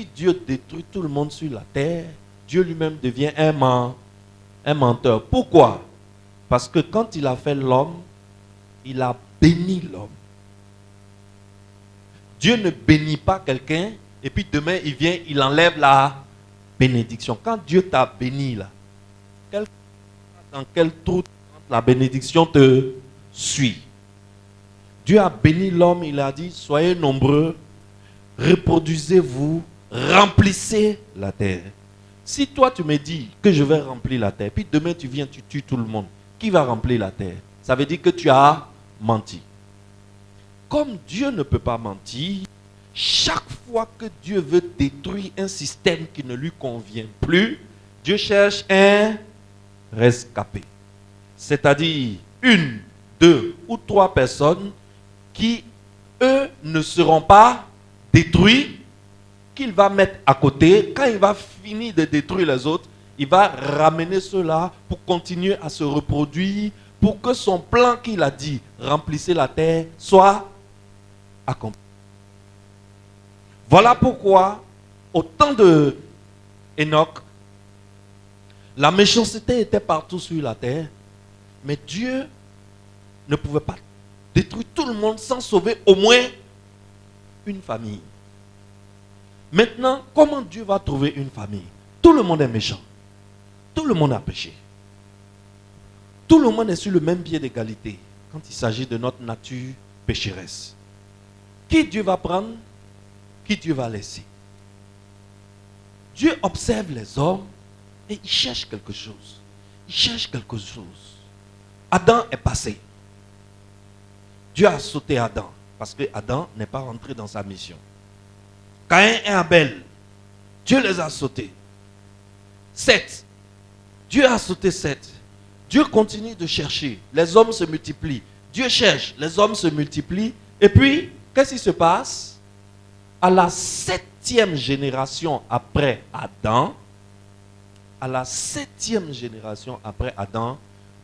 si Dieu détruit tout le monde sur la terre, Dieu lui-même devient un menteur. Pourquoi? Parce que quand il a fait l'homme, il a béni l'homme. Dieu ne bénit pas quelqu'un et puis demain il vient, il enlève la bénédiction. Quand Dieu t'a béni là, dans quel trou la bénédiction te suit? Dieu a béni l'homme, il a dit, soyez nombreux, reproduisez-vous, remplissez la terre. Si toi tu me dis que je vais remplir la terre, puis demain tu viens, tu tues tout le monde, qui va remplir la terre? Ça veut dire que tu as menti. Comme Dieu ne peut pas mentir, chaque fois que Dieu veut détruire un système qui ne lui convient plus, Dieu cherche un rescapé. C'est-à-dire une, deux ou trois personnes qui, eux, ne seront pas détruits, qu'il va mettre à côté. Quand il va finir de détruire les autres, il va ramener ceux-là pour continuer à se reproduire, pour que son plan qu'il a dit, remplissez la terre, soit accompli. Voilà pourquoi, au temps de Enoch, la méchanceté était partout sur la terre, mais Dieu ne pouvait pas détruire tout le monde sans sauver au moins une famille. Maintenant, comment Dieu va trouver une famille? Tout le monde est méchant. Tout le monde a péché. Tout le monde est sur le même pied d'égalité quand il s'agit de notre nature pécheresse. Qui Dieu va prendre? Qui Dieu va laisser? Dieu observe les hommes et il cherche quelque chose. Il cherche quelque chose. Adam est passé. Dieu a sauté Adam parce que Adam n'est pas rentré dans sa mission. Caïn et Abel, Dieu les a sautés. Seth, Dieu a sauté Seth. Dieu continue de chercher. Les hommes se multiplient. Dieu cherche, les hommes se multiplient. Et puis, qu'est-ce qui se passe? À la 7e génération après Adam,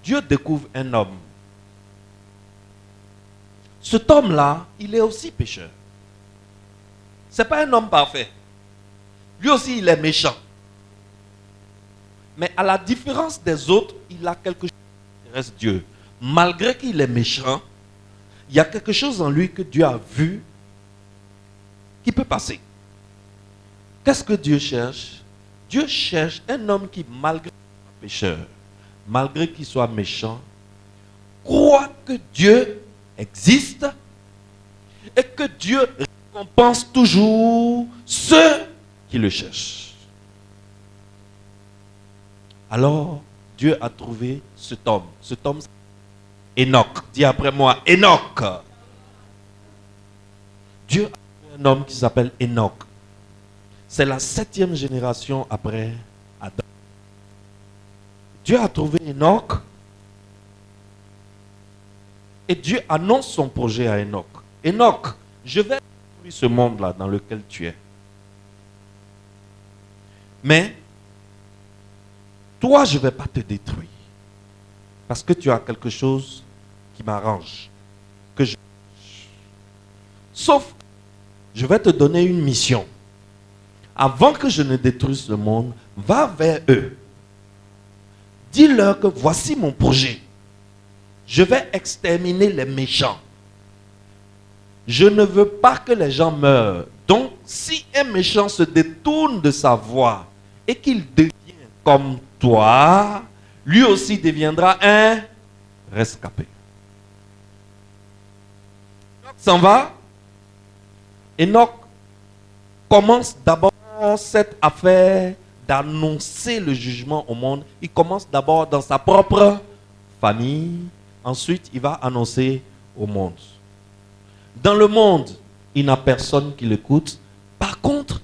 Dieu découvre un homme. Cet homme-là, il est aussi pécheur. Ce n'est pas un homme parfait. Lui aussi, il est méchant. Mais à la différence des autres, il a quelque chose qui intéresse Dieu. Malgré qu'il est méchant, il y a quelque chose en lui que Dieu a vu qui peut passer. Qu'est-ce que Dieu cherche? Dieu cherche un homme qui, malgré qu'il soit pécheur, malgré qu'il soit méchant, croit que Dieu existe et que Dieu récompense toujours ceux qui le cherchent. Alors, Dieu a trouvé cet homme. Cet homme, c'est Enoch. Dis après moi, Enoch. Dieu a trouvé un homme qui s'appelle Enoch. C'est la 7e génération après Adam. Dieu a trouvé Enoch. Et Dieu annonce son projet à Enoch. Enoch, je vais détruire ce monde-là dans lequel tu es. Mais, toi, je ne vais pas te détruire. Parce que tu as quelque chose qui m'arrange. Sauf, je vais te donner une mission. Avant que je ne détruise le monde, va vers eux. Dis-leur que voici mon projet. Je vais exterminer les méchants. Je ne veux pas que les gens meurent. Donc, si un méchant se détourne de sa voie et qu'il devient comme toi, lui aussi deviendra un rescapé. Enoch s'en va. Enoch commence d'abord cette affaire d'annoncer le jugement au monde. Il commence d'abord dans sa propre famille. Ensuite, il va annoncer au monde. Dans le monde, il n'a personne qui l'écoute. Par contre,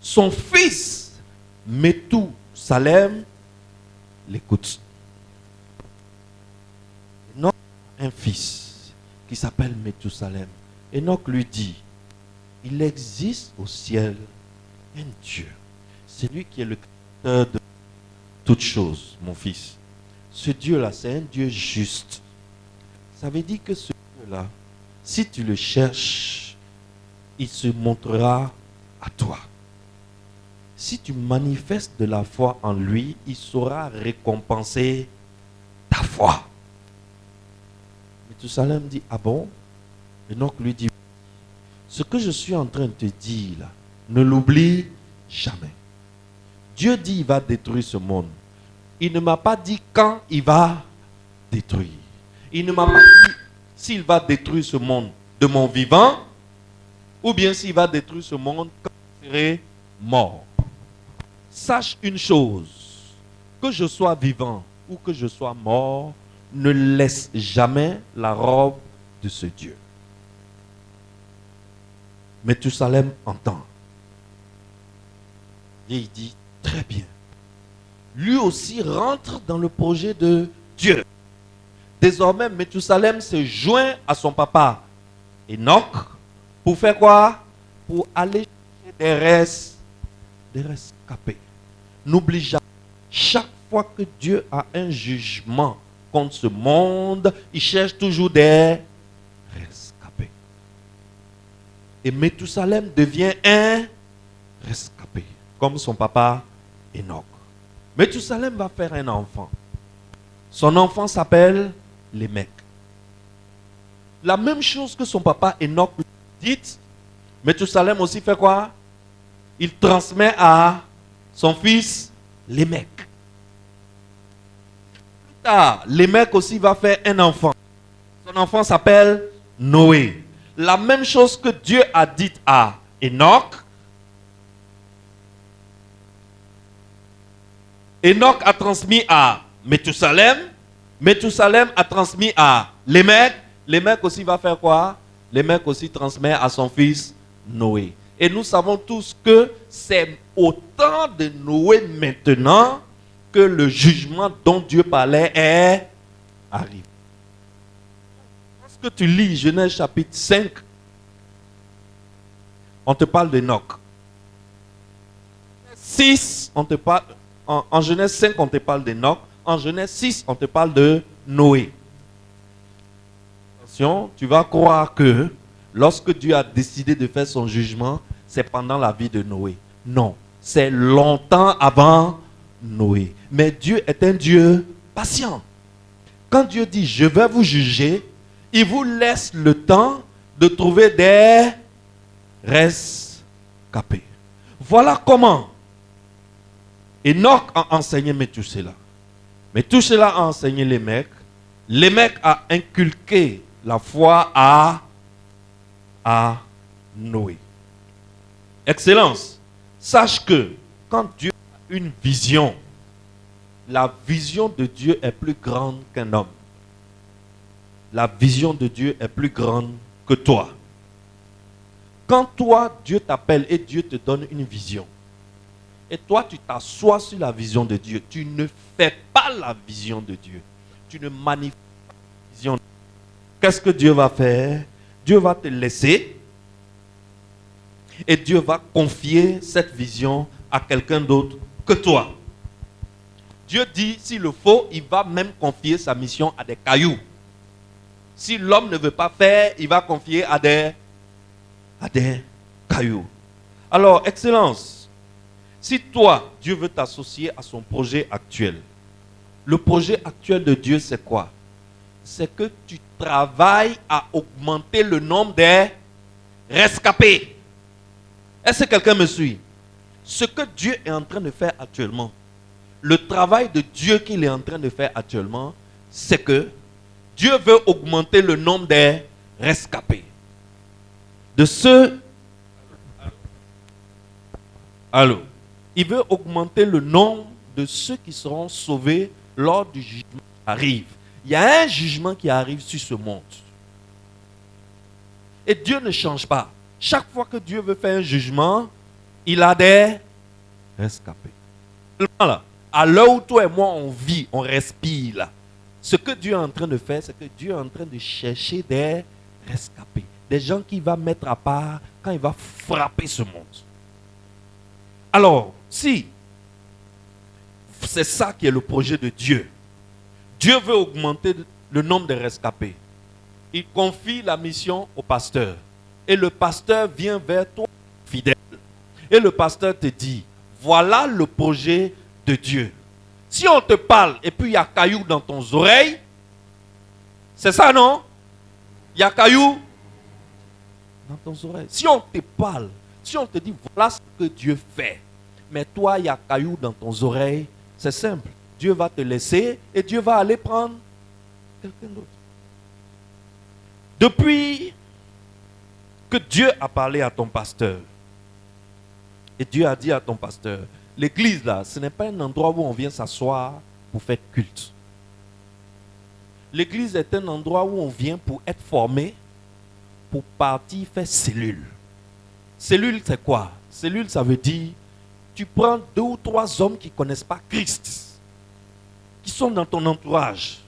son fils, Methousalem, l'écoute. Enoch a un fils qui s'appelle Methousalem. Enoch lui dit, il existe au ciel un Dieu. C'est lui qui est le créateur de toutes choses, mon fils. Ce Dieu-là, c'est un Dieu juste. Ça veut dire que ce Dieu-là, si tu le cherches, il se montrera à toi. si tu manifestes de la foi en lui, il saura récompenser ta foi. Mathusalem dit, ah bon? Enoch lui dit, ce que je suis en train de te dire là, ne l'oublie jamais. Dieu dit il va détruire ce monde. Il ne m'a pas dit quand il va détruire. Il ne m'a pas dit s'il va détruire ce monde de mon vivant ou bien s'il va détruire ce monde quand je serai mort. Sache une chose, que je sois vivant ou que je sois mort, ne laisse jamais la robe de ce Dieu. Mathusalem entend. Et il dit, très bien. Lui aussi rentre dans le projet de Dieu. Désormais, Mathusalem se joint à son papa Enoch pour faire quoi? Pour aller chercher des rescapés. N'oublie jamais, chaque fois que Dieu a un jugement contre ce monde, il cherche toujours des rescapés. Et Mathusalem devient un rescapé, comme son papa Enoch. Mathusalem va faire un enfant. Son enfant s'appelle Lémec. La même chose que son papa Enoch dit, Mathusalem aussi fait quoi? Il transmet à son fils Lémec. Plus tard, Lémec aussi va faire un enfant. Son enfant s'appelle Noé. La même chose que Dieu a dit à Enoch, Enoch a transmis à Mathusalem, Mathusalem a transmis à Lémec, Lémec aussi va faire quoi? Lémec aussi transmet à son fils Noé. Et nous savons tous que c'est au temps de Noé maintenant que le jugement dont Dieu parlait est arrivé. Lorsque tu lis Genèse chapitre 5, on te parle d'Enoch. 6, on te parle, en Genèse 5, on te parle d'Enoch. En Genèse 6, on te parle de Noé. Attention, tu vas croire que lorsque Dieu a décidé de faire son jugement, c'est pendant la vie de Noé. Non, c'est longtemps avant Noé. Mais Dieu est un Dieu patient. Quand Dieu dit, je vais vous juger, il vous laisse le temps de trouver des rescapés. Voilà comment Enoch a enseigné Methusela. Methusela a enseigné Lémec. Lémec a inculqué la foi à Noé. Excellence, sache que quand Dieu a une vision, la vision de Dieu est plus grande qu'un homme. La vision de Dieu est plus grande que toi. Quand toi, Dieu t'appelle et Dieu te donne une vision, et toi, tu t'assois sur la vision de Dieu, tu ne fais pas la vision de Dieu. Tu ne manifestes pas la vision de Dieu. Qu'est-ce que Dieu va faire? Dieu va te laisser et Dieu va confier cette vision à quelqu'un d'autre que toi. Dieu dit, s'il le faut, il va même confier sa mission à des cailloux. Si l'homme ne veut pas faire, il va confier à des cailloux. Alors, Excellence, si toi, Dieu veut t'associer à son projet actuel, le projet actuel de Dieu, c'est quoi? C'est que tu travailles à augmenter le nombre des rescapés. Est-ce que quelqu'un me suit? Ce que Dieu est en train de faire actuellement, le travail de Dieu qu'il est en train de faire actuellement, c'est que Dieu veut augmenter le nombre des rescapés. De ceux... Allô? Il veut augmenter le nombre de ceux qui seront sauvés lors du jugement qui arrive. Il y a un jugement qui arrive sur ce monde. Et Dieu ne change pas. Chaque fois que Dieu veut faire un jugement, il a des rescapés. Là, à l'heure où toi et moi on vit, on respire là, ce que Dieu est en train de faire, c'est que Dieu est en train de chercher des rescapés. Des gens qu'il va mettre à part quand il va frapper ce monde. Alors, si c'est ça qui est le projet de Dieu, Dieu veut augmenter le nombre de rescapés. Il confie la mission au pasteur. Et le pasteur vient vers toi, fidèle. Et le pasteur te dit, Voilà le projet de Dieu. Si on te parle et puis il y a caillou dans ton oreille, c'est ça, non? Il y a caillou dans ton oreille. Si on te parle, si on te dit voilà ce que Dieu fait, mais toi il y a caillou dans ton oreille, c'est simple. Dieu va te laisser et Dieu va aller prendre quelqu'un d'autre. Depuis que Dieu a parlé à ton pasteur, et Dieu a dit à ton pasteur, l'église là, ce n'est pas un endroit où on vient s'asseoir pour faire culte. L'église est un endroit où on vient pour être formé, pour partir faire cellule. Cellule, c'est quoi? Cellule, ça veut dire, tu prends 2 ou 3 hommes qui ne connaissent pas Christ, qui sont dans ton entourage.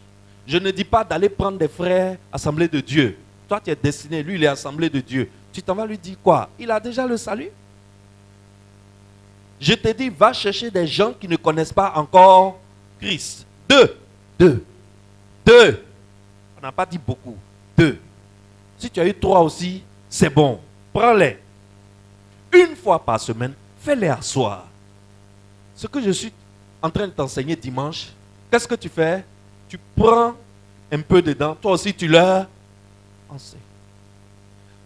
Je ne dis pas d'aller prendre des frères Assemblée de Dieu. Toi, tu es destiné, lui, il est Assemblée de Dieu. Tu t'en vas lui dire quoi? Il a déjà le salut. Je te dis, va chercher des gens qui ne connaissent pas encore Christ. 2. On n'a pas dit beaucoup. 2. Si tu as eu 3 aussi, c'est bon. Prends-les. Une fois par semaine, fais-les asseoir. Ce que je suis en train de t'enseigner dimanche, qu'est-ce que tu fais? Tu prends un peu dedans. Toi aussi, tu leur enseignes.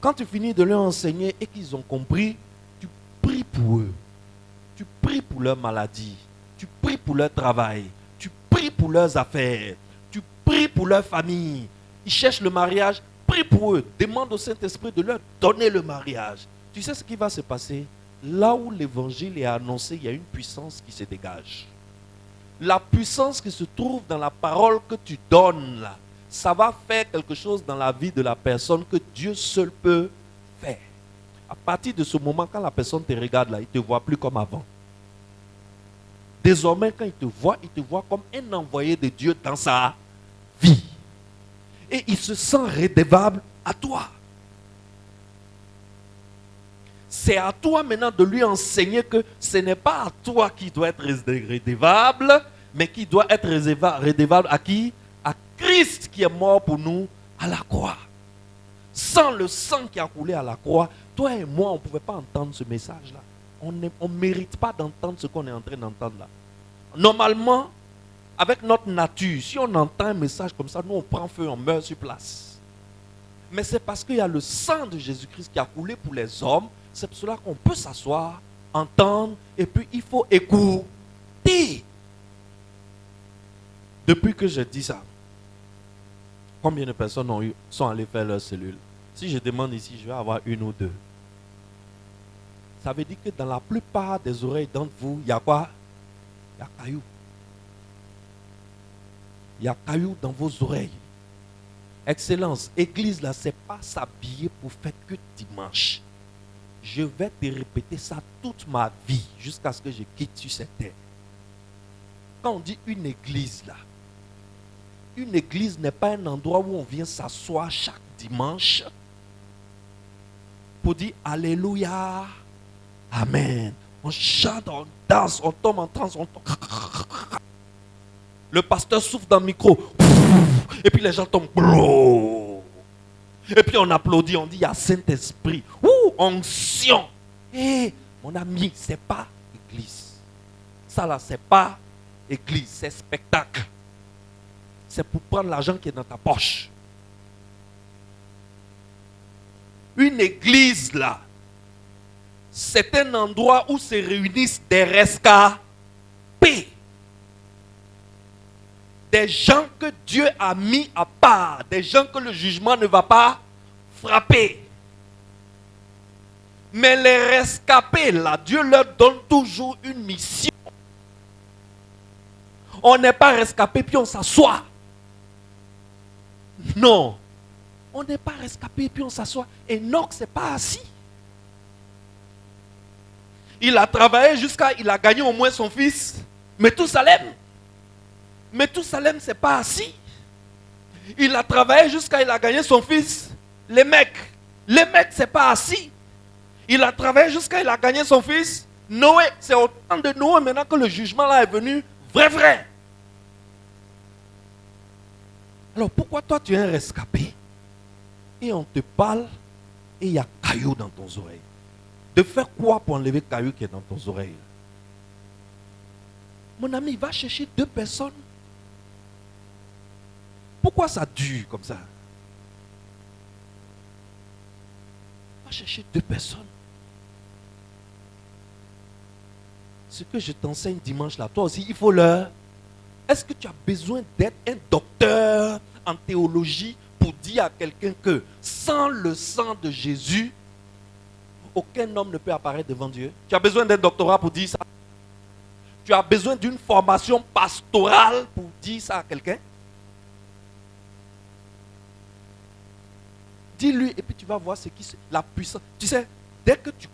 Quand tu finis de leur enseigner et qu'ils ont compris, tu pries pour eux. Tu pries pour leur maladie. Tu pries pour leur travail. Tu pries pour leurs affaires. Tu pries pour leur famille. Ils cherchent le mariage. Prie pour eux. Demande au Saint-Esprit de leur donner le mariage. Tu sais ce qui va se passer? Là où l'évangile est annoncé, il y a une puissance qui se dégage. La puissance qui se trouve dans la parole que tu donnes là, ça va faire quelque chose dans la vie de la personne que Dieu seul peut faire. À partir de ce moment, quand la personne te regarde là, il ne te voit plus comme avant. Désormais, quand il te voit comme un envoyé de Dieu dans sa vie. Et il se sent redevable à toi. C'est à toi maintenant de lui enseigner que ce n'est pas à toi qui doit être redevable, mais qui doit être redevable à qui? À Christ qui est mort pour nous à la croix. Sans le sang qui a coulé à la croix, toi et moi, on ne pouvait pas entendre ce message-là. On ne mérite pas d'entendre ce qu'on est en train d'entendre là. Normalement, avec notre nature, si on entend un message comme ça, nous on prend feu, on meurt sur place. Mais c'est parce qu'il y a le sang de Jésus-Christ qui a coulé pour les hommes. C'est pour cela qu'on peut s'asseoir, entendre, et puis il faut écouter. Depuis que je dis ça, combien de personnes sont allées faire leur cellule? Si je demande ici, je vais avoir 1 ou 2. Ça veut dire que dans la plupart des oreilles d'entre vous, il y a quoi? Il y a caillou. Il y a caillou dans vos oreilles. Excellence, église là, c'est pas s'habiller pour faire que dimanche. Je vais te répéter ça toute ma vie jusqu'à ce que je quitte sur cette terre. Quand on dit une église là, une église n'est pas un endroit où on vient s'asseoir chaque dimanche pour dire Alléluia, Amen. On chante, on danse, on tombe en transe, on tombe. Le pasteur souffle dans le micro. Et puis les gens tombent. Et puis on applaudit, on dit il y a Saint-Esprit. Onction. Hé, mon ami, c'est pas église. Ça là, c'est pas église, c'est spectacle. C'est pour prendre l'argent qui est dans ta poche. Une église là, c'est un endroit où se réunissent des rescapés. Des gens que Dieu a mis à part. Des gens que le jugement ne va pas frapper. Mais les rescapés là, Dieu leur donne toujours une mission. On n'est pas rescapé puis on s'assoit. Non. On n'est pas rescapé puis on s'assoit. Enoch s'est pas assis. Il a travaillé jusqu'à... Il a gagné au moins son fils. Methousalem. Methousalem ne s'est pas assis. Il a travaillé jusqu'à... Il a gagné son fils. Les mecs ne s'est pas assis. Il a travaillé jusqu'à... Il a gagné son fils. Noé. C'est au temps de Noé maintenant que le jugement là est venu. Vrai. Alors pourquoi toi tu es un rescapé et on te parle et il y a caillou dans ton oreille? De faire quoi pour enlever le caillou qui est dans ton oreille? Mon ami, va chercher 2 personnes. Pourquoi ça dure comme ça? Va chercher 2 personnes. Ce que je t'enseigne dimanche là, toi aussi, il faut leur... Est-ce que tu as besoin d'être un docteur en théologie pour dire à quelqu'un que sans le sang de Jésus, aucun homme ne peut apparaître devant Dieu? Tu as besoin d'un doctorat pour dire ça? Tu as besoin d'une formation pastorale pour dire ça à quelqu'un? Dis-lui et puis tu vas voir ce qui la puissance. Tu sais, dès que tu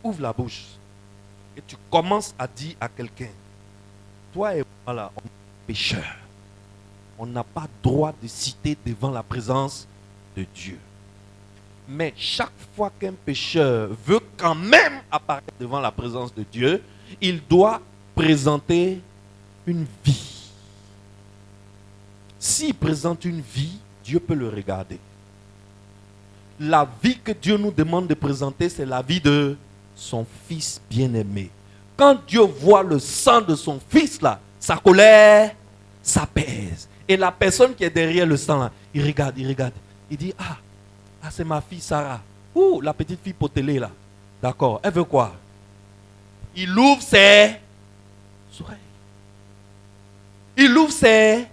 ouvres la bouche et tu commences à dire à quelqu'un, toi et moi là, on est pécheurs. On n'a pas droit de citer devant la présence de Dieu. Mais chaque fois qu'un pécheur veut quand même apparaître devant la présence de Dieu, il doit présenter une vie. S'il présente une vie, Dieu peut le regarder. La vie que Dieu nous demande de présenter, c'est la vie de son Fils bien-aimé. Quand Dieu voit le sang de son Fils là, sa colère s'apaise. Et la personne qui est derrière le sang là, il regarde. Il dit, ah c'est ma fille Sarah. Ouh, la petite fille potelée là. D'accord, elle veut quoi? Il ouvre ses oreilles. Il ouvre ses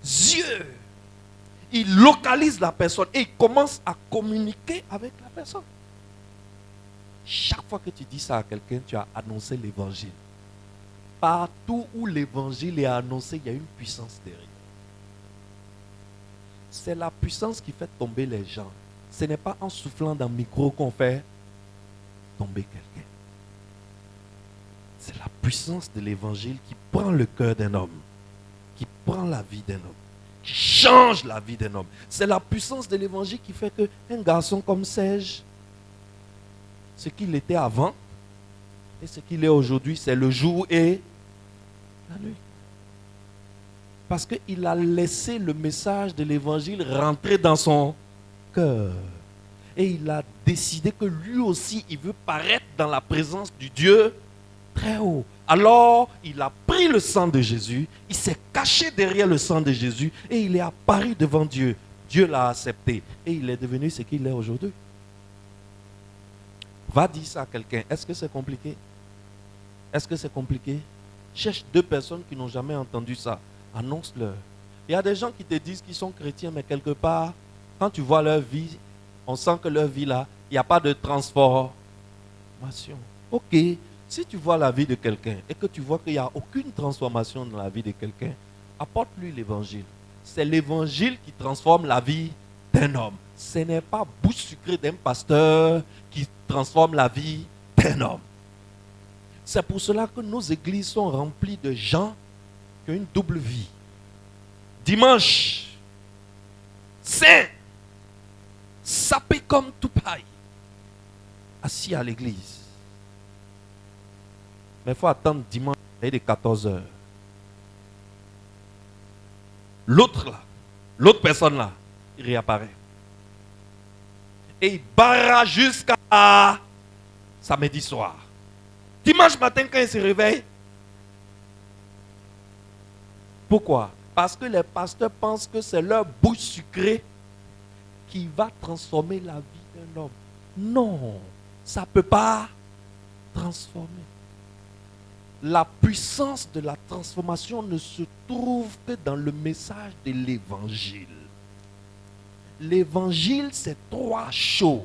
yeux. Il localise la personne et il commence à communiquer avec la personne. Chaque fois que tu dis ça à quelqu'un, tu as annoncé l'évangile. Partout où l'évangile est annoncé, il y a une puissance derrière. C'est la puissance qui fait tomber les gens. Ce n'est pas en soufflant dans le micro qu'on fait tomber quelqu'un. C'est la puissance de l'évangile qui prend le cœur d'un homme, qui prend la vie d'un homme, qui change la vie d'un homme. C'est la puissance de l'évangile qui fait qu'un garçon comme Serge, ce qu'il était avant et ce qu'il est aujourd'hui, c'est le jour et la nuit. Parce qu'il a laissé le message de l'évangile rentrer dans son cœur. Et il a décidé que lui aussi, il veut paraître dans la présence du Dieu très haut. Alors, il a pris le sang de Jésus, il s'est caché derrière le sang de Jésus et il est apparu devant Dieu. Dieu l'a accepté et il est devenu ce qu'il est aujourd'hui. Va dire ça à quelqu'un. Est-ce que c'est compliqué? Est-ce que c'est compliqué? Cherche 2 personnes qui n'ont jamais entendu ça. Annonce-leur. Il y a des gens qui te disent qu'ils sont chrétiens, mais quelque part, quand tu vois leur vie, on sent que leur vie là, il n'y a pas de transformation. Ok, si tu vois la vie de quelqu'un et que tu vois qu'il n'y a aucune transformation dans la vie de quelqu'un, apporte-lui l'évangile. C'est l'évangile qui transforme la vie d'un homme. Ce n'est pas bouche sucrée d'un pasteur qui transforme la vie d'un homme. C'est pour cela que nos églises sont remplies de gens qui ont une double vie. Dimanche, saint, sapé comme tout paille, assis à l'église. Mais il faut attendre dimanche, il est 14 heures. L'autre là, l'autre personne là, il réapparaît. Et il barra jusqu'à samedi soir. Dimanche matin, quand il se réveille. Pourquoi? Parce que les pasteurs pensent que c'est leur bouche sucrée qui va transformer la vie d'un homme. Non, ça ne peut pas transformer. La puissance de la transformation ne se trouve que dans le message de l'évangile. L'évangile, c'est 3 choses.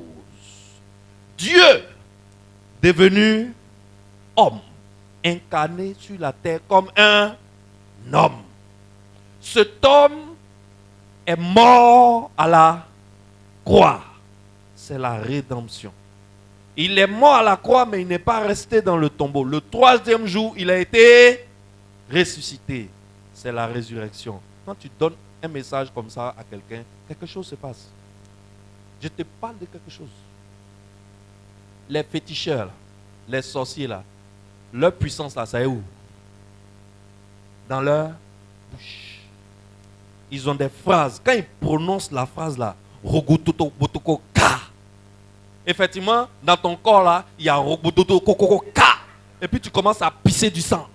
Dieu devenu homme, incarné sur la terre comme un homme. Cet homme est mort à la croix. C'est la rédemption. Il est mort à la croix, mais il n'est pas resté dans le tombeau. Le 3e jour, il a été ressuscité. C'est la résurrection. Quand tu donnes un message comme ça à quelqu'un, quelque chose se passe. Je te parle de quelque chose. Les féticheurs, les sorciers, là, leur puissance, là, ça est où? Dans leur bouche. Ils ont des phrases. Quand ils prononcent la phrase, là, Rogototo, Botoko, Ka. Effectivement, dans ton corps, là, il y a Rogototo, Kokoko, Ka. Et puis tu commences à pisser du sang.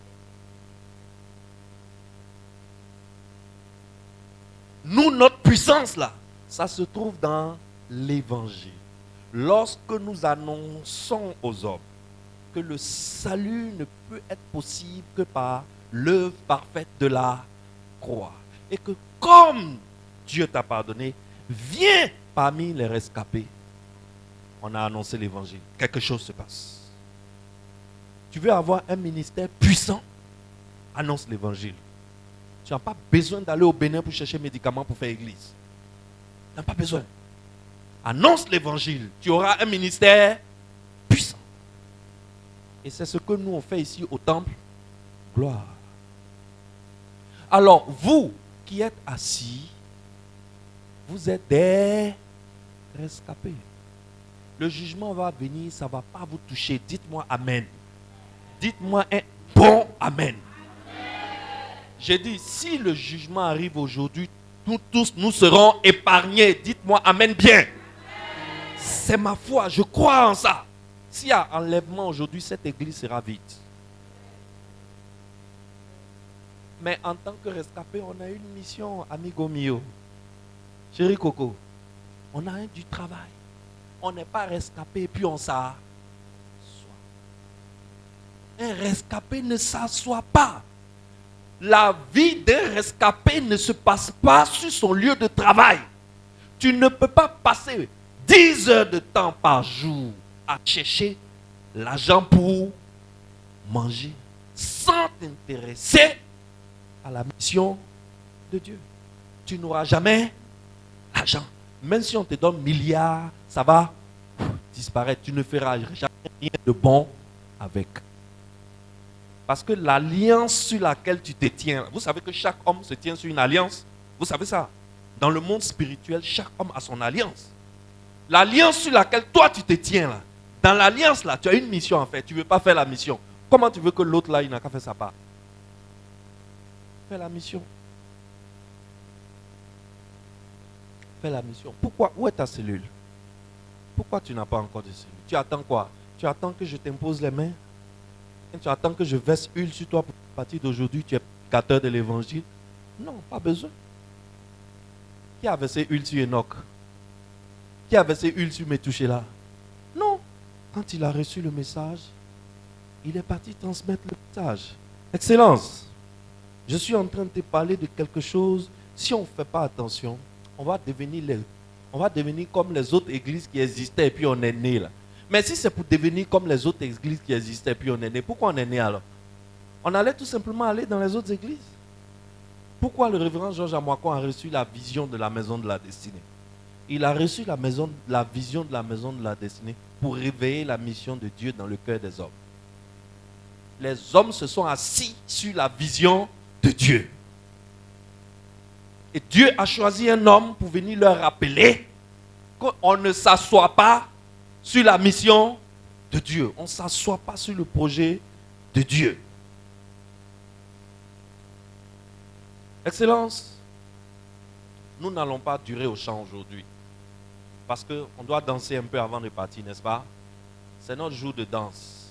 Nous, notre puissance là, ça se trouve dans l'évangile. Lorsque nous annonçons aux hommes que le salut ne peut être possible que par l'œuvre parfaite de la croix. Et que comme Dieu t'a pardonné, viens parmi les rescapés. On a annoncé l'évangile. Quelque chose se passe. Tu veux avoir un ministère puissant? Annonce l'évangile. Tu n'as pas besoin d'aller au Bénin pour chercher médicaments pour faire église. Tu n'as pas besoin. Annonce l'évangile. Tu auras un ministère puissant. Et c'est ce que nous on fait ici au temple. Gloire. Alors, vous qui êtes assis, vous êtes des rescapés. Le jugement va venir, ça ne va pas vous toucher. Dites-moi Amen. Dites-moi un bon Amen. J'ai dit, si le jugement arrive aujourd'hui, nous tous, nous serons épargnés. Dites-moi Amen bien. C'est ma foi, je crois en ça. S'il y a enlèvement aujourd'hui, cette église sera vide. Mais en tant que rescapé, on a une mission, amigo mio. Chéri Coco, on a du travail. On n'est pas rescapé et puis on s'assoit. Un rescapé ne s'assoit pas. La vie d'un rescapé ne se passe pas sur son lieu de travail. Tu ne peux pas passer 10 heures de temps par jour à chercher l'argent pour manger sans t'intéresser à la mission de Dieu. Tu n'auras jamais l'argent. Même si on te donne milliards, ça va disparaître. Tu ne feras jamais rien de bon avec. Parce que l'alliance sur laquelle tu te tiens, vous savez que chaque homme se tient sur une alliance. Vous savez ça? Dans le monde spirituel, chaque homme a son alliance. L'alliance sur laquelle toi tu te tiens là, dans l'alliance là, tu as une mission en fait. Tu ne veux pas faire la mission. Comment tu veux que l'autre là, il n'a qu'à faire sa part? Fais la mission. Fais la mission. Pourquoi? Où est ta cellule? Pourquoi tu n'as pas encore de cellule? Tu attends quoi? Tu attends que je t'impose les mains? Tu attends que je verse huile sur toi pour à partir d'aujourd'hui, tu es prédicateur de l'évangile? Non, pas besoin. Qui a versé huile sur Enoch? Qui a versé huile sur Métouchéla? Non. Quand il a reçu le message, il est parti transmettre le message. Excellence, je suis en train de te parler de quelque chose. Si on ne fait pas attention, on va devenir comme les autres églises qui existaient et puis on est né là. Mais si c'est pour devenir comme les autres églises qui existaient et puis on est né, pourquoi on est né alors? On allait tout simplement aller dans les autres églises. Pourquoi le révérend Georges Amoakon a reçu la vision de la maison de la destinée? Il a reçu la vision de la maison de la destinée pour réveiller la mission de Dieu dans le cœur des hommes. Les hommes se sont assis sur la vision de Dieu. Et Dieu a choisi un homme pour venir leur rappeler qu'on ne s'assoit pas sur la mission de Dieu. On ne s'assoit pas sur le projet de Dieu. Excellence, nous n'allons pas durer au chant aujourd'hui. Parce qu'on doit danser un peu avant de partir, n'est-ce pas? C'est notre jour de danse.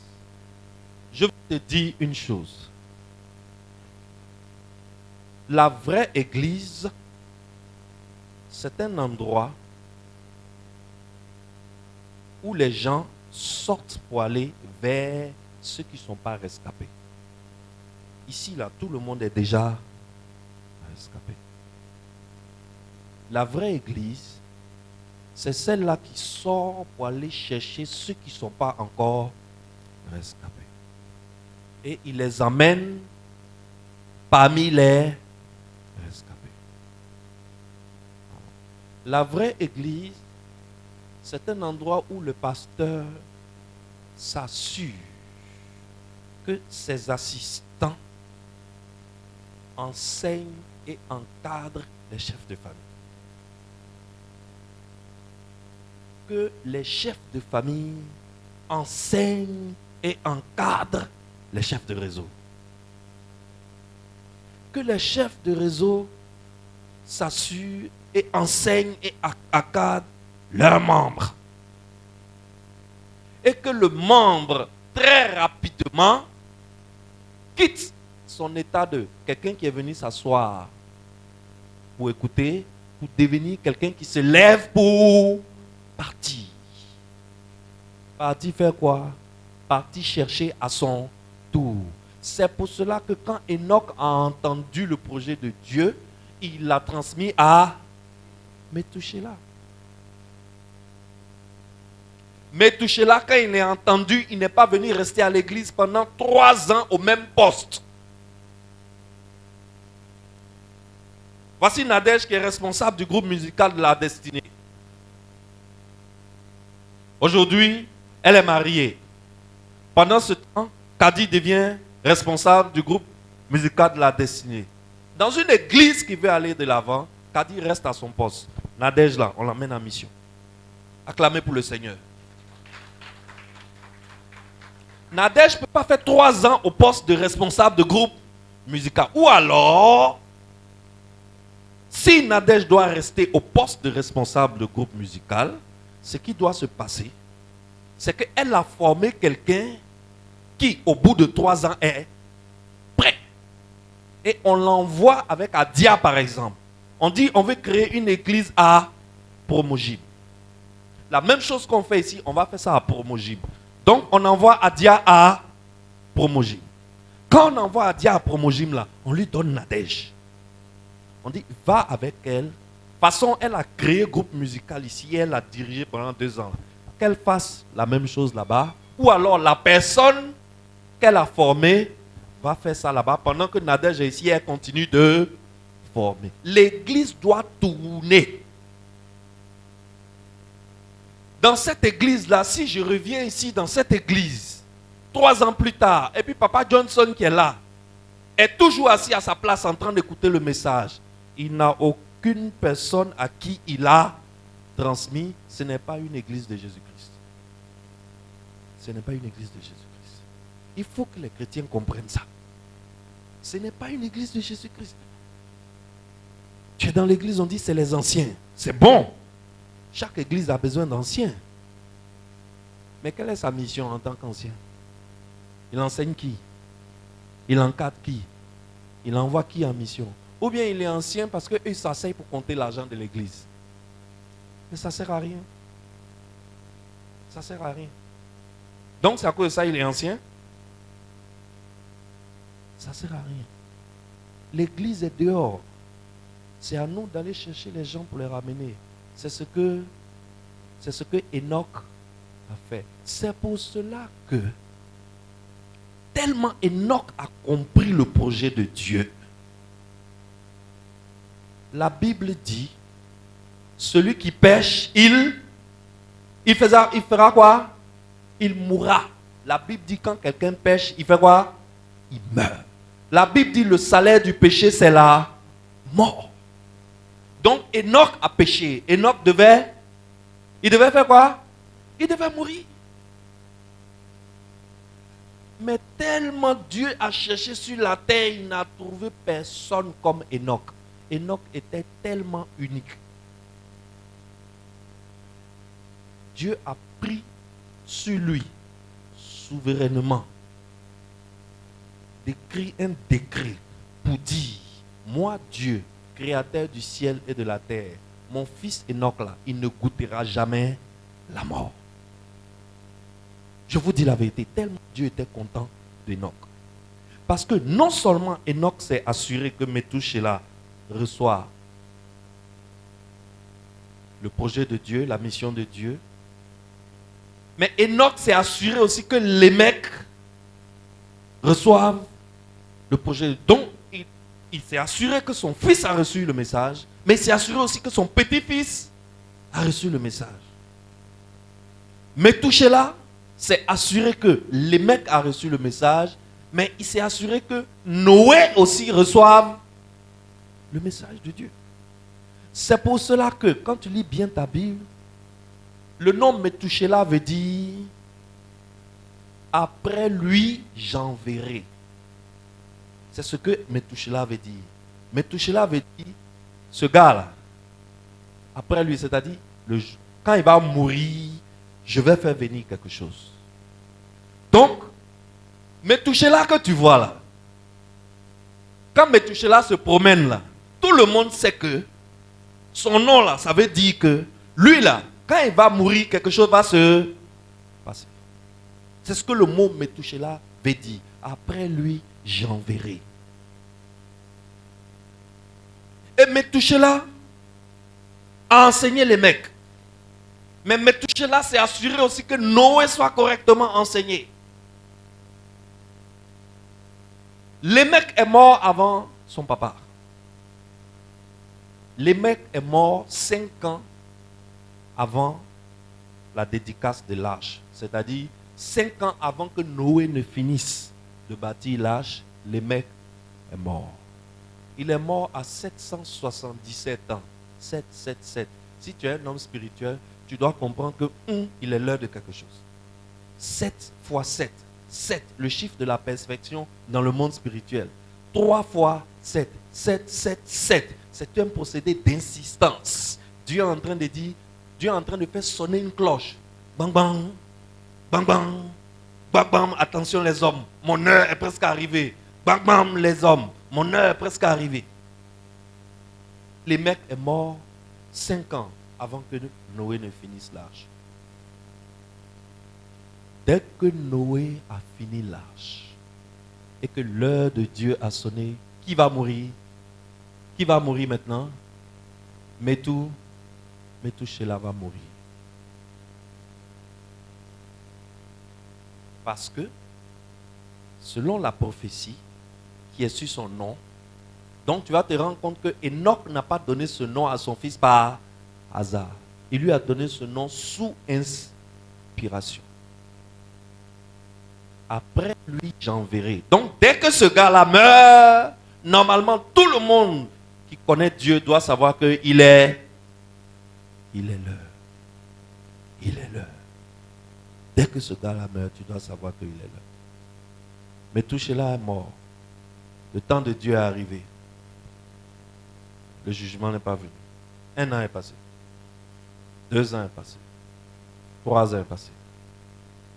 Je veux te dire une chose. La vraie église, c'est un endroit où les gens sortent pour aller vers ceux qui ne sont pas rescapés. Ici, là, tout le monde est déjà rescapé. La vraie église, c'est celle-là qui sort pour aller chercher ceux qui ne sont pas encore rescapés. Et il les amène parmi les rescapés. La vraie église, c'est un endroit où le pasteur s'assure que ses assistants enseignent et encadrent les chefs de famille. Que les chefs de famille enseignent et encadrent les chefs de réseau. Que les chefs de réseau s'assurent et enseignent et encadrent leurs membres. Et que le membre, très rapidement, quitte son état de quelqu'un qui est venu s'asseoir pour écouter, pour devenir quelqu'un qui se lève pour partir. Partir faire quoi? Partir chercher à son tour. C'est pour cela que quand Enoch a entendu le projet de Dieu, il l'a transmis à Métouchéla. Métouchéla, quand il l'a entendu, il n'est pas venu rester à l'église pendant 3 ans au même poste. Voici Nadège qui est responsable du groupe musical de la destinée. Aujourd'hui, elle est mariée. Pendant ce temps, Kadi devient responsable du groupe musical de la destinée. Dans une église qui veut aller de l'avant, Kadi reste à son poste. Nadège là, on l'emmène en mission. Acclamez pour le Seigneur. Nadège ne peut pas faire 3 ans au poste de responsable de groupe musical. Ou alors, si Nadège doit rester au poste de responsable de groupe musical, ce qui doit se passer, c'est qu'elle a formé quelqu'un qui, au bout de 3 ans, est prêt. Et on l'envoie avec Adia, par exemple. On dit, on veut créer une église à Promogib. La même chose qu'on fait ici, on va faire ça à Promogib. Donc, on envoie Adia à Promogib. Quand on envoie Adia à Promogib, là, on lui donne Nadège. On dit, va avec elle. De toute façon, elle a créé un groupe musical ici, elle a dirigé pendant 2 ans. Qu'elle fasse la même chose là-bas. Ou alors, la personne qu'elle a formée va faire ça là-bas. Pendant que Nadège est ici, elle continue de former. L'église doit tourner. Dans cette église-là, si je reviens ici dans cette église, 3 ans plus tard, et puis Papa Johnson qui est là, est toujours assis à sa place en train d'écouter le message, il n'a aucune personne à qui il a transmis, ce n'est pas une église de Jésus-Christ. Ce n'est pas une église de Jésus-Christ. Il faut que les chrétiens comprennent ça. Ce n'est pas une église de Jésus-Christ. Tu es dans l'église, on dit c'est les anciens. C'est bon. Chaque église a besoin d'anciens. Mais quelle est sa mission en tant qu'ancien? Il enseigne qui? Il encadre qui? Il envoie qui en mission? Ou bien il est ancien parce qu'eux s'asseyent pour compter l'argent de l'église. Mais ça ne sert à rien. Ça ne sert à rien. Donc c'est à cause de ça il est ancien? Ça ne sert à rien. L'église est dehors. C'est à nous d'aller chercher les gens pour les ramener. C'est ce que Enoch a fait. C'est pour cela que tellement Enoch a compris le projet de Dieu, la Bible dit, celui qui pêche, il fera quoi? Il mourra. La Bible dit quand quelqu'un pêche, il fait quoi? Il meurt. La Bible dit le salaire du péché, c'est la mort. Donc Enoch a péché. Enoch devait faire quoi? Il devait mourir. Mais tellement Dieu a cherché sur la terre, il n'a trouvé personne comme Enoch. Enoch était tellement unique. Dieu a pris sur lui, souverainement, d'écrire un décret pour dire, moi Dieu, créateur du ciel et de la terre, mon fils Enoch là, il ne goûtera jamais la mort. Je vous dis la vérité, tellement Dieu était content d'Enoch. Parce que non seulement Enoch s'est assuré que Métouchéla reçoit le projet de Dieu, la mission de Dieu, mais Enoch s'est assuré aussi que les mecs reçoivent le projet de Dieu. Donc, il s'est assuré que son fils a reçu le message, mais il s'est assuré aussi que son petit-fils a reçu le message. Métouchéla s'est assuré que les mecs a reçu le message, mais il s'est assuré que Noé aussi reçoive le message de Dieu. C'est pour cela que quand tu lis bien ta Bible, le nom Métouchéla veut dire après lui j'enverrai. C'est ce que Métouchéla veut dire. Métouchéla veut dire ce gars-là. Après lui, c'est-à-dire quand il va mourir, je vais faire venir quelque chose. Donc, Métouchéla que tu vois là, quand Métouchéla se promène là, tout le monde sait que son nom là, ça veut dire que lui là, quand il va mourir, quelque chose va se passer. C'est ce que le mot Metouchéla veut dire. Après lui, j'enverrai. Et Metouchéla a enseigné les mecs. Mais Metouchéla s'est assuré aussi que Noé soit correctement enseigné. Lémec est mort avant son papa. Lémec est mort 5 ans avant la dédicace de l'arche. C'est-à-dire 5 ans avant que Noé ne finisse de bâtir l'arche, Lémec est mort. Il est mort à 777 ans. 7, 7, 7. Si tu es un homme spirituel, tu dois comprendre que il est l'heure de quelque chose. 7 fois 7. 7, le chiffre de la perfection dans le monde spirituel. 3 fois 7. 7, 7, 7. C'est un procédé d'insistance. Dieu est en train de dire, Dieu est en train de faire sonner une cloche. Bang, bang, bang, bang, bang, bang. Attention les hommes, mon heure est presque arrivée. Bang, bang les hommes, mon heure est presque arrivée. Le mec est mort 5 ans avant que Noé ne finisse l'arche. Dès que Noé a fini l'arche et que l'heure de Dieu a sonné, qui va mourir? Qui va mourir maintenant? Metouchéla va mourir. Parce que, selon la prophétie qui est sur son nom, donc tu vas te rendre compte que Enoch n'a pas donné ce nom à son fils par hasard. Il lui a donné ce nom sous inspiration. Après lui, j'enverrai. Donc, dès que ce gars-là meurt, normalement, tout le monde qui connaît Dieu doit savoir qu'il est l'heure. Il est l'heure. Dès que ce gars-là meurt, tu dois savoir qu'il est l'heure. Metouchéla est mort. Le temps de Dieu est arrivé. Le jugement n'est pas venu. 1 an est passé. 2 ans est passé. 3 ans est passé.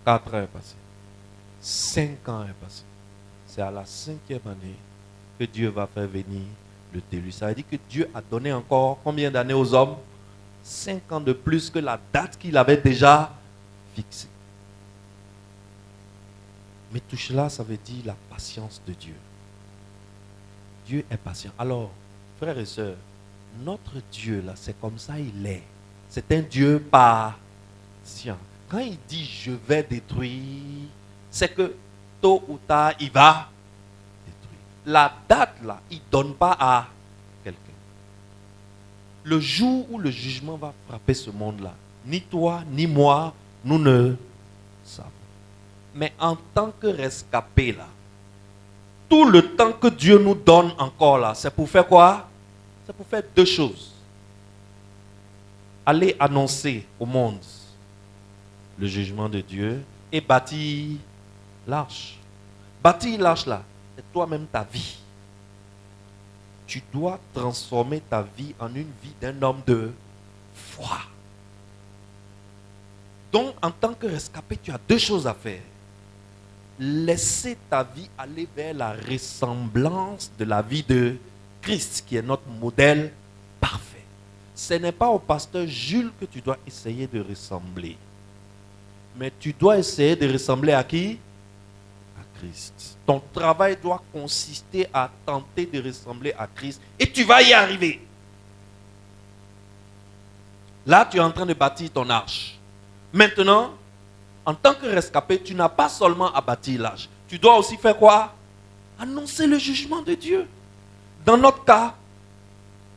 4 ans est passé. 5 ans est passé. C'est à la 5e année que Dieu va faire venir le déluge. Ça veut dire que Dieu a donné encore combien d'années aux hommes? 5 ans de plus que la date qu'il avait déjà fixée. Mais tout cela, ça veut dire la patience de Dieu. Dieu est patient. Alors, frères et sœurs, notre Dieu là, c'est comme ça il est. C'est un Dieu patient. Quand il dit je vais détruire, c'est que tôt ou tard il va détruire. La date là, il ne donne pas à quelqu'un. Le jour où le jugement va frapper ce monde là, ni toi ni moi, nous ne savons. Mais en tant que rescapés là, tout le temps que Dieu nous donne encore là, c'est pour faire quoi? C'est pour faire 2 choses. Aller annoncer au monde le jugement de Dieu et bâtir l'arche. Bâtir l'arche là, c'est toi-même ta vie. Tu dois transformer ta vie en une vie d'un homme de foi. Donc, en tant que rescapé, tu as 2 choses à faire. Laisser ta vie aller vers la ressemblance de la vie de Christ, qui est notre modèle parfait. Ce n'est pas au pasteur Jules que tu dois essayer de ressembler. Mais tu dois essayer de ressembler à qui? À Christ. Ton travail doit consister à tenter de ressembler à Christ. Et tu vas y arriver. Là, tu es en train de bâtir ton arche. Maintenant, en tant que rescapé, tu n'as pas seulement à bâtir l'arche. Tu dois aussi faire quoi? Annoncer le jugement de Dieu. Dans notre cas,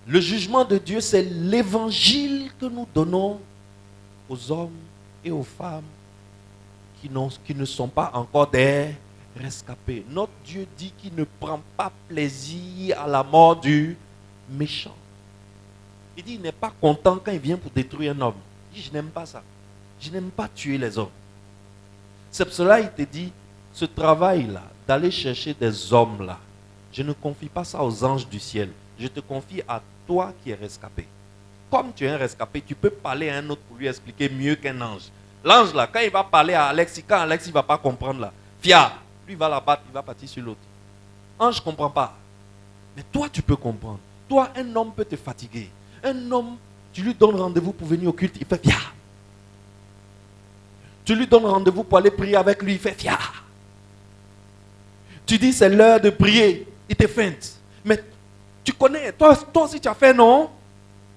le jugement de Dieu, c'est l'évangile que nous donnons aux hommes et aux femmes qui ne sont pas encore des rescapés. Notre Dieu dit qu'il ne prend pas plaisir à la mort du méchant. Il dit qu'il n'est pas content quand il vient pour détruire un homme. Il dit, je n'aime pas ça. Je n'aime pas tuer les hommes. C'est pour cela qu'il te dit, ce travail-là, d'aller chercher des hommes-là, je ne confie pas ça aux anges du ciel. Je te confie à toi qui es rescapé. Comme tu es un rescapé, tu peux parler à un autre pour lui expliquer mieux qu'un ange. L'ange, là, quand il va parler à Alex, quand Alex ne va pas comprendre, là, fier, lui il va la battre, il va partir sur l'autre. Ange ne comprend pas. Mais toi, tu peux comprendre. Toi, un homme peut te fatiguer. Un homme, tu lui donnes rendez-vous pour venir au culte, il fait fiat. Tu lui donnes rendez-vous pour aller prier avec lui, il fait fiat. Tu dis c'est l'heure de prier, il te feinte. Mais tu connais, toi aussi tu as fait, non?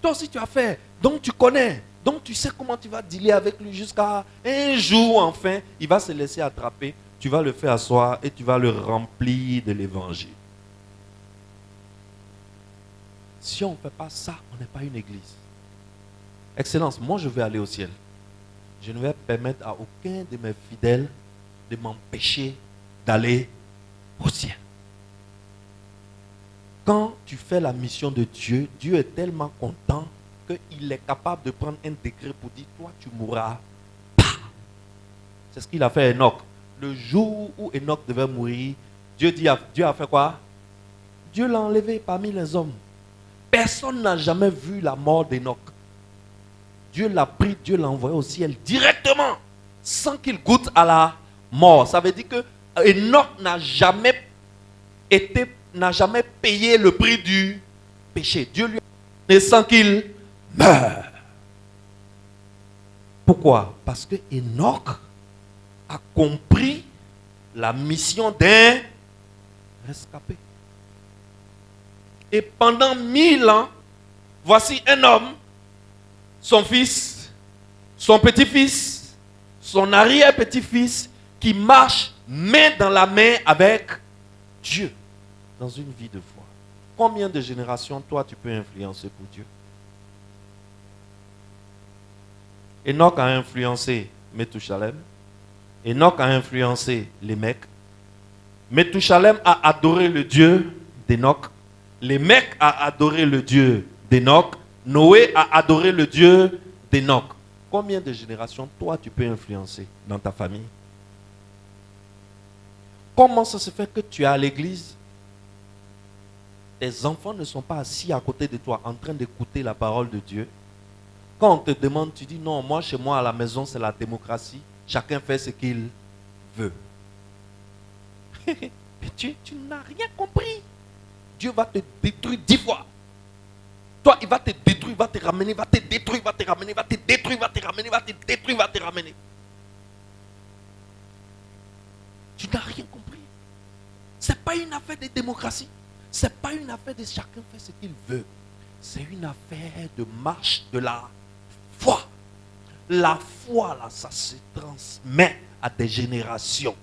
Toi aussi tu as fait, donc tu connais. Donc tu sais comment tu vas dealer avec lui jusqu'à un jour, enfin, il va se laisser attraper. Tu vas le faire asseoir et tu vas le remplir de l'évangile. Si on ne fait pas ça, on n'est pas une église. Excellence, moi je vais aller au ciel. Je ne vais permettre à aucun de mes fidèles de m'empêcher d'aller au ciel. Quand tu fais la mission de Dieu, Dieu est tellement content qu'il est capable de prendre un décret pour dire, toi tu mourras pas. C'est ce qu'il a fait à Enoch. Le jour où Enoch devait mourir, Dieu a fait quoi? Dieu l'a enlevé parmi les hommes. Personne n'a jamais vu la mort d'Enoch. Dieu l'a pris, Dieu l'a envoyé au ciel directement, sans qu'il goûte à la mort. Ça veut dire que Enoch n'a jamais payé le prix du péché. Dieu lui a donné sans qu'il meure. Pourquoi? Parce que Enoch a compris la mission d'un rescapé. Et pendant 1000 ans, voici un homme, son fils, son petit-fils, son arrière-petit-fils, qui marche main dans la main avec Dieu dans une vie de foi. Combien de générations, toi, tu peux influencer pour Dieu? Enoch a influencé Methushalem. Enoch a influencé les mecs. Methushalem a adoré le Dieu d'Enoch. Les mecs a adoré le Dieu d'Enoch. Noé a adoré le Dieu d'Enoch. Combien de générations, toi, tu peux influencer dans ta famille? Comment ça se fait que tu es à l'église? Tes enfants ne sont pas assis à côté de toi en train d'écouter la parole de Dieu. Quand on te demande, tu dis non, moi chez moi à la maison c'est la démocratie. Chacun fait ce qu'il veut. Mais tu n'as rien compris. Dieu va te détruire 10 fois. Toi, il va te détruire, il va te ramener, il va te détruire, il va te ramener, il va te détruire, il va te ramener, il va te détruire, il va te ramener. Tu n'as rien compris. Ce n'est pas une affaire de démocratie. Ce n'est pas une affaire de chacun fait ce qu'il veut. C'est une affaire de marche de la foi. La foi, là, ça se transmet à des générations.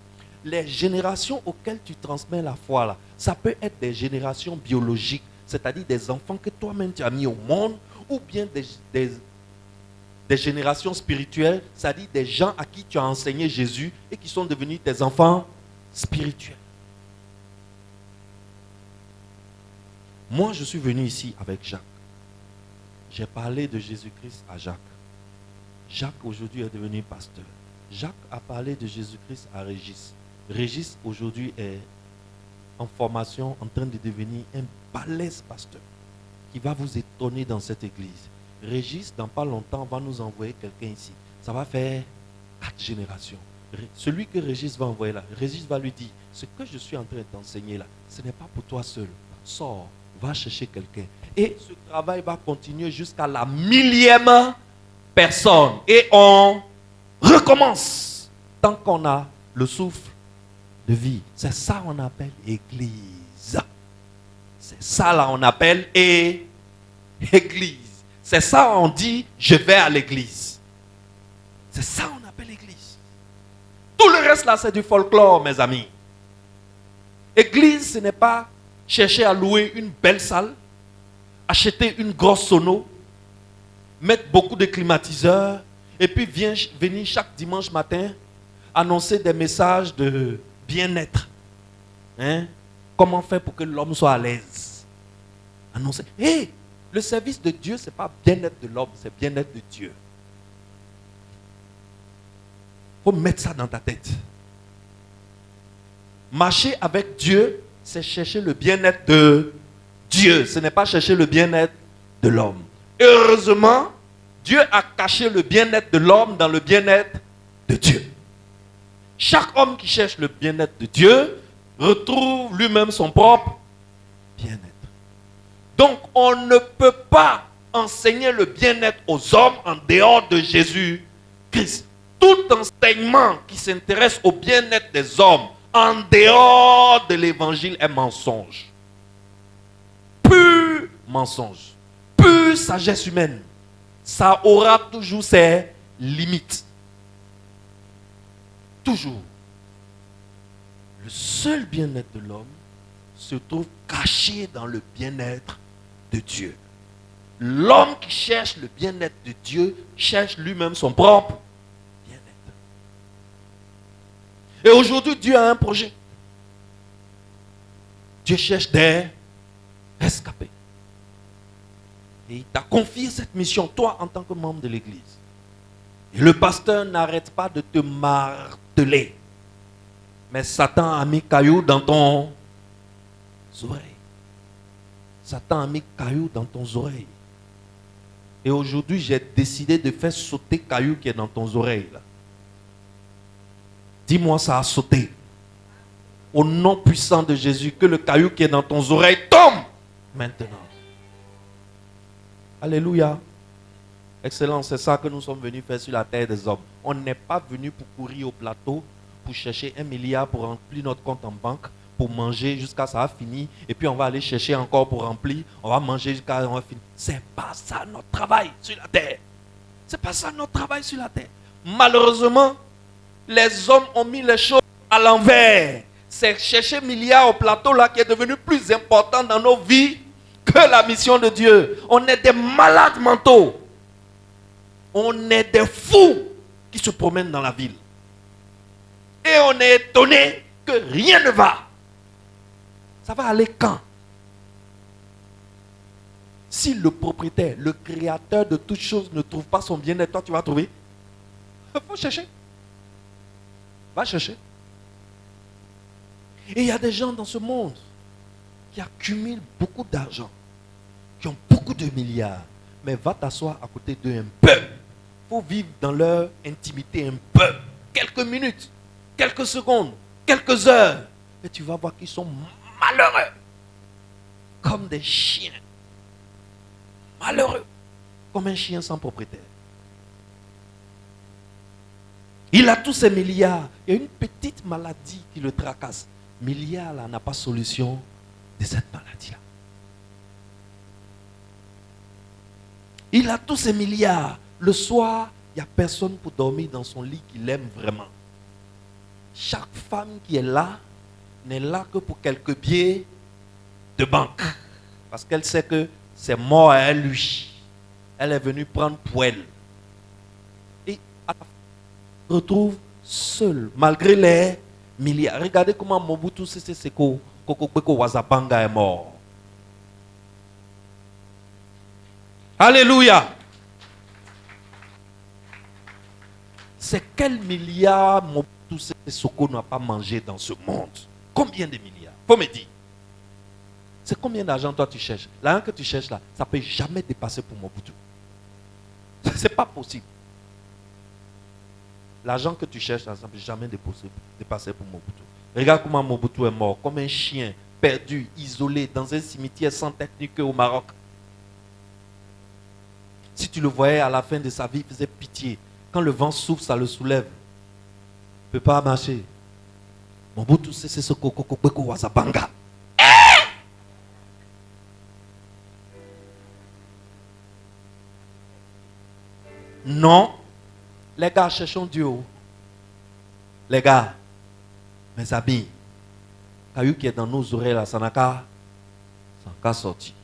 Les générations auxquelles tu transmets la foi, là, ça peut être des générations biologiques, c'est-à-dire des enfants que toi-même tu as mis au monde, ou bien des générations spirituelles, c'est-à-dire des gens à qui tu as enseigné Jésus et qui sont devenus tes enfants spirituels. Moi, je suis venu ici avec Jacques. J'ai parlé de Jésus-Christ à Jacques. Jacques aujourd'hui est devenu pasteur. Jacques a parlé de Jésus-Christ à Régis. Régis aujourd'hui est en formation, en train de devenir un balèze pasteur qui va vous étonner dans cette église. Régis, dans pas longtemps, va nous envoyer quelqu'un ici. Ça va faire 4 générations. Celui que Régis va envoyer là, Régis va lui dire, ce que je suis en train de t'enseigner là, ce n'est pas pour toi seul. Sors, va chercher quelqu'un. Et ce travail va continuer jusqu'à la 1000e personne. Et on recommence tant qu'on a le souffle de vie. C'est ça qu'on appelle église. C'est ça là on appelle église. C'est ça on dit je vais à l'église. C'est ça on appelle église. Tout le reste là c'est du folklore mes amis. Église ce n'est pas chercher à louer une belle salle, acheter une grosse sono, mettre beaucoup de climatiseurs et puis venir chaque dimanche matin annoncer des messages de bien-être. Hein? Comment faire pour que l'homme soit à l'aise? Annoncer. Hey, le service de Dieu, ce n'est pas bien-être de l'homme, c'est bien-être de Dieu. Il faut mettre ça dans ta tête. Marcher avec Dieu, c'est chercher le bien-être de Dieu. Ce n'est pas chercher le bien-être de l'homme. Heureusement, Dieu a caché le bien-être de l'homme dans le bien-être de Dieu. Chaque homme qui cherche le bien-être de Dieu retrouve lui-même son propre bien-être. Donc, on ne peut pas enseigner le bien-être aux hommes en dehors de Jésus-Christ. Tout enseignement qui s'intéresse au bien-être des hommes en dehors de l'évangile est mensonge. Pur mensonge. Pure sagesse humaine. Ça aura toujours ses limites. Toujours. Le seul bien-être de l'homme se trouve caché dans le bien-être de Dieu. L'homme qui cherche le bien-être de Dieu cherche lui-même son propre bien-être. Et aujourd'hui, Dieu a un projet. Dieu cherche des rescapés. Et il t'a confié cette mission, toi en tant que membre de l'église. Et le pasteur n'arrête pas de te marteler. Mais Satan a mis caillou dans ton oreille. Satan a mis caillou dans ton oreille. Et aujourd'hui, j'ai décidé de faire sauter caillou qui est dans ton oreille. Dis-moi, ça a sauté. Au nom puissant de Jésus, que le caillou qui est dans ton oreille tombe maintenant. Alléluia. Excellent, c'est ça que nous sommes venus faire sur la terre des hommes. On n'est pas venu pour courir au plateau, pour chercher 1 milliard pour remplir notre compte en banque, pour manger jusqu'à ça a fini, et puis on va aller chercher encore pour remplir, on va manger jusqu'à ça a fini. C'est pas ça notre travail sur la terre. C'est pas ça notre travail sur la terre. Malheureusement, les hommes ont mis les choses à l'envers. C'est chercher milliards au plateau là qui est devenu plus important dans nos vies que la mission de Dieu. On est des malades mentaux. On est des fous qui se promènent dans la ville. Et on est étonné que rien ne va. Ça va aller quand? Si le propriétaire, le créateur de toutes choses ne trouve pas son bien-être, toi tu vas trouver. Il faut chercher. Va chercher. Et il y a des gens dans ce monde qui accumulent beaucoup d'argent, qui ont beaucoup de milliards, mais va t'asseoir à côté d'eux un peu. Il faut vivre dans leur intimité un peu. Quelques minutes, quelques secondes, quelques heures. Et tu vas voir qu'ils sont malheureux. Comme des chiens. Malheureux. Comme un chien sans propriétaire. Il a tous ces milliards. Il y a une petite maladie qui le tracasse. Milliards là n'a pas solution de cette maladie-là. Il a tous ces milliards. Le soir, il n'y a personne pour dormir dans son lit qu'il aime vraiment. Chaque femme qui est là n'est là que pour quelques billets de banque. Parce qu'elle sait que c'est mort à elle, lui. Elle est venue prendre pour elle. Et elle se retrouve seule, malgré les milliards. Regardez comment Mobutu Sese Seko Kokobeko Wazabanga est mort. Alléluia. C'est quel milliard Mobutu Sese Seko n'a pas mangé dans ce monde? Combien de milliards? Faut me dire. C'est combien d'argent toi tu cherches? L'argent que tu cherches là, ça ne peut jamais dépasser pour Mobutu. Ce n'est pas possible. L'argent que tu cherches là, ça ne peut jamais dépasser pour Mobutu. Regarde comment Mobutu est mort, comme un chien perdu, isolé, dans un cimetière sans technique au Maroc. Si tu le voyais à la fin de sa vie, il faisait pitié. Quand le vent souffle, ça le soulève. Il ne peut pas marcher. Mobutu Sese Seko Kokobeko Wazabanga. Non. Les gars, cherchons Dieu. Les gars, mes amis, caillou qui est dans nos oreilles là, ça n'a qu'à sortir.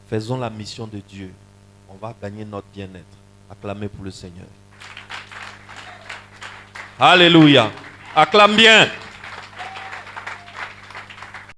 Faisons la mission de Dieu. On va gagner notre bien-être. Acclamez pour le Seigneur. Alléluia. Acclame bien.